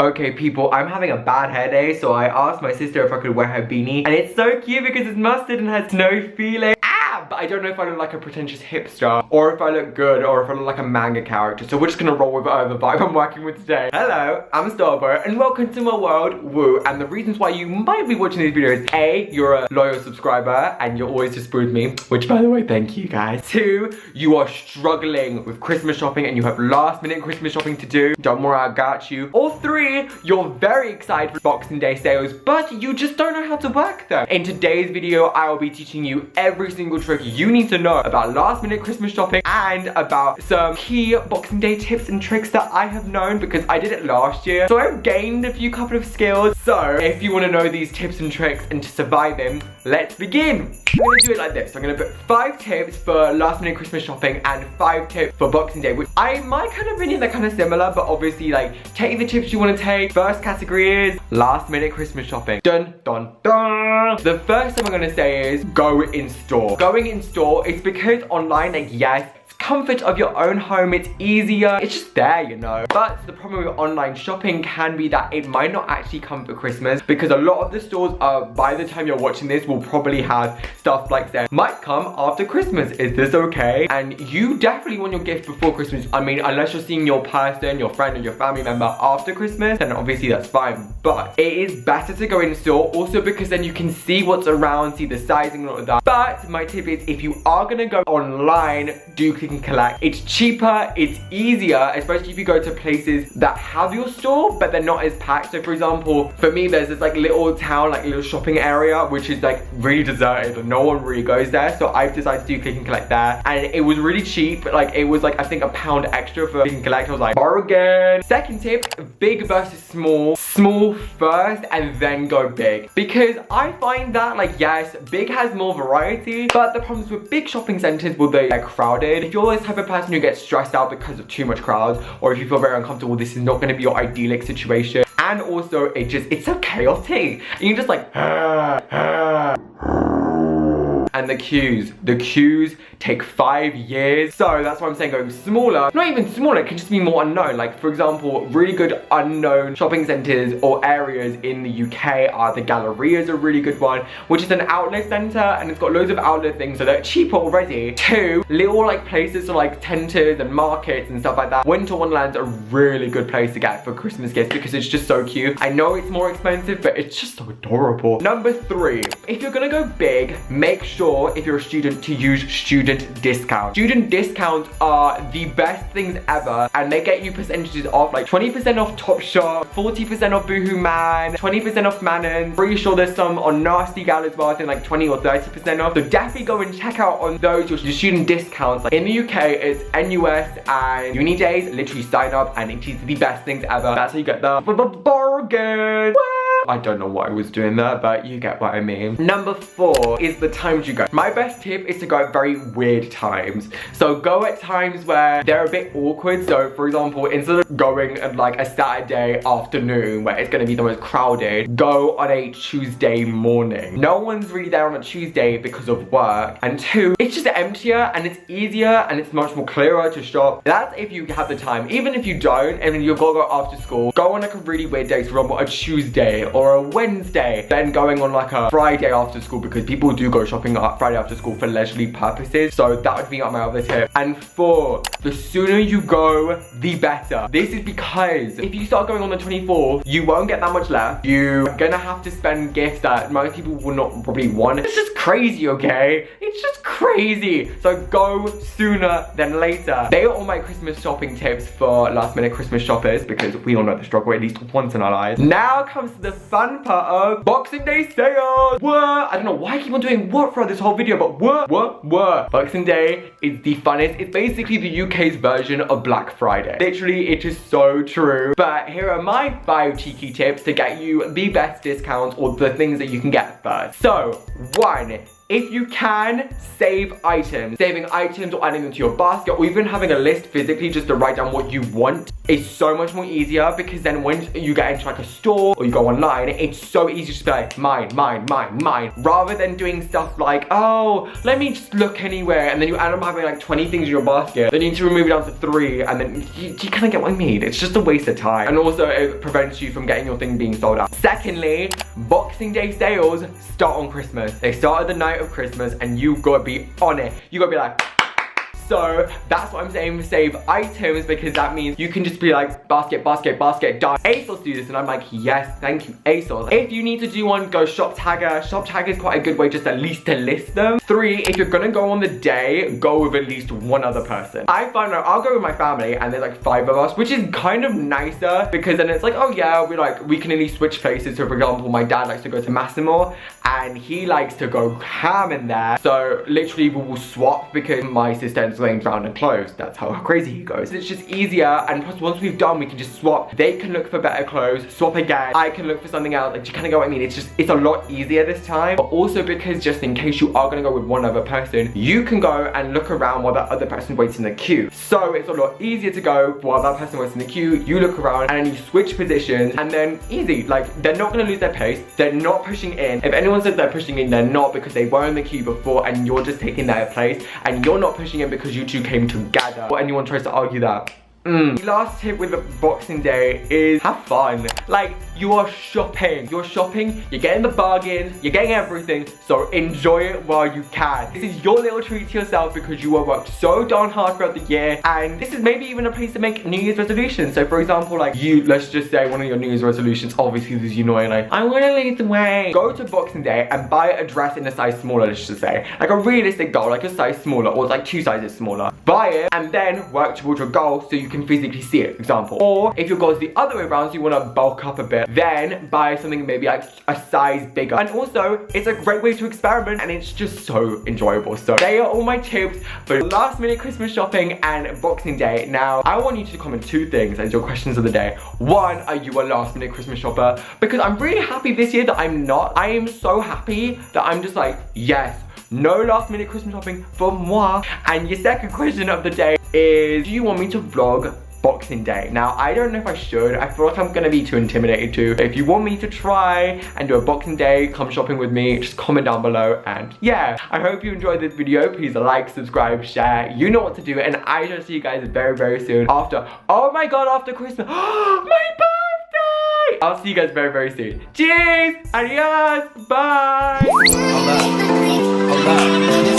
Okay people, I'm having a bad hair day, so I asked my sister if I could wear her beanie. And it's so cute because it's mustard and has no feeling. But I don't know if I look like a pretentious hipster, or if I look good, or if I look like a manga character. So we're just gonna roll with the vibe I'm working with today. Hello, I'm Styleboy, and welcome to my world, woo. And the reasons why you might be watching these videos: A, you're a loyal subscriber, and you're always just with me, which by the way, thank you guys. 2, you are struggling with Christmas shopping, and you have last minute Christmas shopping to do. Don't worry, I got you. Or 3, you're very excited for Boxing Day sales, but you just don't know how to work them. In today's video, I will be teaching you every single trick you need to know about last minute Christmas shopping and about some key Boxing Day tips and tricks that I have known because I did it last year. So I've gained a few couple of skills. So if you want to know these tips and tricks and to survive them, let's begin. I'm gonna do it like this. I'm gonna put 5 tips for last minute Christmas shopping and 5 tips for Boxing Day, which my kind of opinion, they're kind of similar, but obviously like take the tips you want to take. First category is last minute Christmas shopping. Dun dun dun. The first thing I'm gonna say is go in store. Going in store, it's because online, like yes, comfort of your own home, it's easier, it's just there, you know. But the problem with online shopping can be that it might not actually come for Christmas, because a lot of the stores by the time you're watching this will probably have stuff like that might come after Christmas. Is this okay? And you definitely want your gift before Christmas. I mean, unless you're seeing your person, your friend, or your family member after Christmas, then obviously that's fine. But it is better to go in store, also because then you can see what's around, see the sizing and all of that. But my tip is, if you are gonna go online, do click and collect. It's cheaper, it's easier, especially if you go to places that have your store but they're not as packed. So for example, for me, there's this like little town, like little shopping area which is like really deserted and no one really goes there, so I've decided to do click and collect there, and it was really cheap. Like it was like I think £1 extra for click and collect. I was like, bargain. Second tip, big versus small. Small first and then go big, because I find that like yes, big has more variety, but the problems with big shopping centers will be like crowded. If you're this type of person who gets stressed out because of too much crowds, or if you feel very uncomfortable, this is not going to be your idyllic situation. And also it's so chaotic, and you're just like and the queues take 5 years. So that's why I'm saying going smaller. Not even smaller, it can just be more unknown. Like for example, really good unknown shopping centers or areas in the UK are the Galleria is a really good one, which is an outlet center, and it's got loads of outlet things, so they're cheaper already. 2, little like places for like tenters and markets and stuff like that. Winter Wonderland's a really good place to get for Christmas gifts because it's just so cute. I know it's more expensive, but it's just so adorable. Number 3, if you're gonna go big, make sure if you're a student to use student discounts. Student discounts are the best things ever, and they get you percentages off, like 20% off Topshop, 40% off Boohoo Man, 20% off Manons. Pretty sure there's some on Nasty Gal as well, I think like 20 or 30% off. So definitely go and check out on those your student discounts. Like in the UK, it's NUS and Uni Days. Literally sign up, and it is the best things ever. That's how you get the bargain. I don't know what I was doing there, but you get what I mean. Number 4 is the times you go. My best tip is to go at very weird times. So go at times where they're a bit awkward. So for example, instead of going at like a Saturday afternoon where it's gonna be the most crowded, go on a Tuesday morning. No one's really there on a Tuesday because of work. And 2, it's just emptier and it's easier and it's much more clearer to shop. That's if you have the time. Even if you don't and you've got to go after school, go on like a really weird day, for example, a Tuesday or a Wednesday, then going on like a Friday after school, because people do go shopping Friday after school for leisurely purposes. So that would be my other tip. And 4, the sooner you go, the better. This is because if you start going on the 24th, you won't get that much left. You're gonna have to spend gifts that most people will not probably want. It's just crazy, okay? It's just crazy. So go sooner than later. They are all my Christmas shopping tips for last minute Christmas shoppers, because we all know the struggle at least once in our lives. Now comes to the fun part of Boxing Day sales. What? I don't know why I keep on doing what throughout this whole video, but what? Boxing Day is the funnest. It's basically the UK's version of Black Friday. Literally, it is so true. But here are my 5 cheeky tips to get you the best discounts or the things that you can get first. So, 1, if you can, save items. Saving items or adding them to your basket, or even having a list physically just to write down what you want is so much more easier, because then when you get into like a store or you go online, it's so easy to be like, mine, rather than doing stuff like, oh, let me just look anywhere, and then you end up having like 20 things in your basket. Then you need to remove it down to 3, and then you kind of get what I mean. It's just a waste of time, and also it prevents you from getting your thing being sold out. Secondly, Boxing Day sales start on Christmas. They start at the night of Christmas, and you gotta be on it. You gotta be like, so that's what I'm saying with save items, because that means you can just be like, basket, basket, basket, done. ASOS do this, and I'm like, yes, thank you, ASOS. If you need to do one, go Shop Tagger. Shop Tagger is quite a good way just at least to list them. 3, if you're gonna go on the day, go with at least one other person. I find out I'll go with my family, and there's like 5 of us, which is kind of nicer, because then it's like, oh yeah, we can at least switch places. So for example, my dad likes to go to Massimo, and he likes to go ham in there. So literally we will swap, because my sister is laying down and clothes. That's how crazy he goes. It's just easier, and plus once we've done, we can just swap. They can look for better clothes, swap again. I can look for something else. Like, you kind of get what I mean? It's a lot easier this time. But also because just in case you are gonna go with one other person, you can go and look around while that other person waits in the queue. So it's a lot easier to go while that person waits in the queue. You look around and then you switch positions, and then easy. Like, they're not gonna lose their pace. They're not pushing in. If anyone says they're pushing in, they're not, because they were in the queue before and you're just taking their place, and you're not pushing in because you two came together. Or anyone tries to argue that. The last tip with the Boxing Day is have fun. Like, you are shopping. You're shopping, you're getting the bargains, you're getting everything, so enjoy it while you can. This is your little treat to yourself, because you have worked so darn hard throughout the year, and this is maybe even a place to make New Year's resolutions. So for example, like let's just say one of your New Year's resolutions, obviously is, you know, like, I want to lose the weight. Go to Boxing Day and buy a dress in a size smaller, let's just say. Like a realistic goal, like a size smaller, or like 2 sizes smaller. Buy it, and then work towards your goal so you can physically see it, for example. Or if your goal is the other way around, so you want to bulk up a bit, then buy something maybe like a size bigger. And also, it's a great way to experiment, and it's just so enjoyable. So they are all my tips for last minute Christmas shopping and Boxing Day. Now, I want you to comment 2 things as your questions of the day. 1, are you a last minute Christmas shopper? Because I'm really happy this year that I'm not. I am so happy that I'm just like, yes, no last minute Christmas shopping for moi. And your second question of the day is, do you want me to vlog Boxing Day? Now, I don't know if I should. I feel like I'm gonna be too intimidated to. If you want me to try and do a Boxing Day, come shopping with me, just comment down below. And yeah, I hope you enjoyed this video. Please like, subscribe, share. You know what to do. And I shall see you guys very, very soon after, oh my god, after Christmas. My birthday! I'll see you guys very, very soon. Cheers! Adios! Bye! Hold up. Hold up.